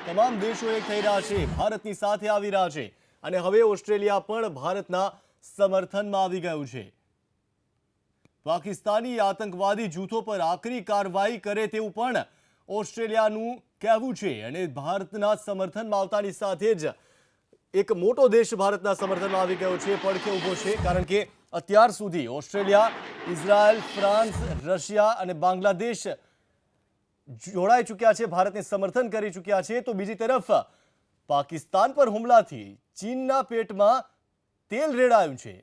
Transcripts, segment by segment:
તમામ દેશો એક થઈ રહ્યા છે, ભારતની સાથે આવી રહ્યા છે અને હવે ઓસ્ટ્રેલિયા પણ ભારતના સમર્થનમાં આવી ગયું છે. પાકિસ્તાની આતંકવાદી જૂથો પર આકરી કાર્યવાહી કરે તેવું પણ ઓસ્ટ્રેલિયાનું કહેવું છે અને ભારતના સમર્થનમાં આવતાની સાથે જ એક મોટો દેશ ભારતના સમર્થનમાં આવી ગયો છે, પડખે ઊભો છે. કારણ કે અત્યાર સુધી ઓસ્ટ્રેલિયા, ઇઝરાયલ, ફ્રાન્સ, રશિયા અને બાંગ્લાદેશ જોડાઈ ચૂક્યા છે, ભારતને સમર્થન કરી ચૂક્યા છે. તો બીજી તરફ પાકિસ્તાન પર હુમલાથી ચીનના પેટમાં તેલ રેડાયું છે.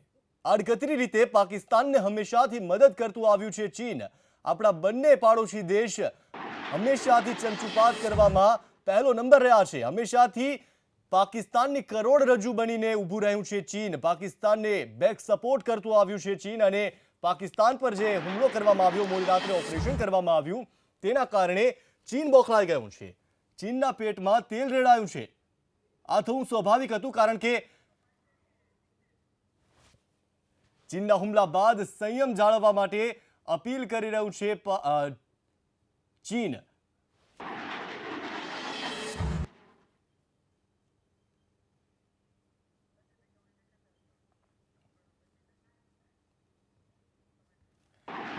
આડકતરી રીતે પાકિસ્તાનને હંમેશાથી મદદ કરતું આવ્યું છે ચીન. આપણા બંને પાડોશી દેશ હંમેશાથી ચમચુપાત કરવામાં પહેલો નંબર રહ્યા છે. હંમેશાથી પાકિસ્તાનની કરોડરજ્જુ બનીને ઊભું રહ્યું છે ચીન. પાકિસ્તાનને બેક સપોર્ટ કરતું આવ્યું છે ચીન અને પાકિસ્તાન પર જે હુમલો કરવામાં આવ્યો, મોડી રાત્રે ઓપરેશન કરવામાં આવ્યું, તેના કારણે ચીન બોખલાઈ ગયું છે. ચીનના પેટમાં તેલ રેડાયું છે. આ થવું સ્વાભાવિક હતું, કારણ કે ચીનના હુમલા બાદ સંયમ જાળવવા માટે અપીલ કરી રહ્યું છે ચીન.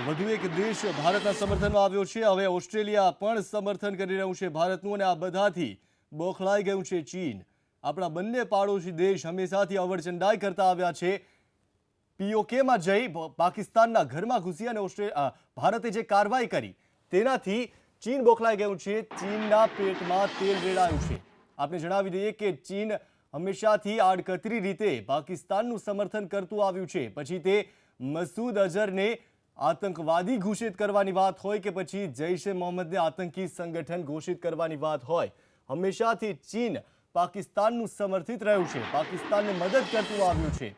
વધુ એક દેશ ભારતના સમર્થનમાં આવ્યો છે. હવે ઓસ્ટ્રેલિયા પણ સમર્થન કરી રહ્યું છે ભારતનું અને આ બધાથી બોખલાઈ ગયું છે ચીન. આપણા બંને પાડોશી દેશ હંમેશાથી અવરચંડાઈ કરતા આવ્યા છે. પીઓકેમાં જઈ પાકિસ્તાનના ઘરમાં ઘૂસી અને ભારતે જે કાર્યવાહી કરી તેનાથી ચીન બોખલાઈ ગયું છે. ચીનના પેટમાં તેલ રેડાયું છે. આપણે જણાવી દઈએ કે ચીન હંમેશાથી આડકતરી રીતે પાકિસ્તાનનું સમર્થન કરતું આવ્યું છે. પછી તે મસૂદ અઝહરને આતંકવાદી ઘોષિત કરવાની વાત હોય કે પછી જૈશ એ મોહમ્મદને આતંકી સંગઠન ઘોષિત કરવાની વાત હોય, હંમેશાથી ચીન પાકિસ્તાનનું સમર્થિત રહ્યું છે, પાકિસ્તાનને મદદ કરતું આવ્યું છે.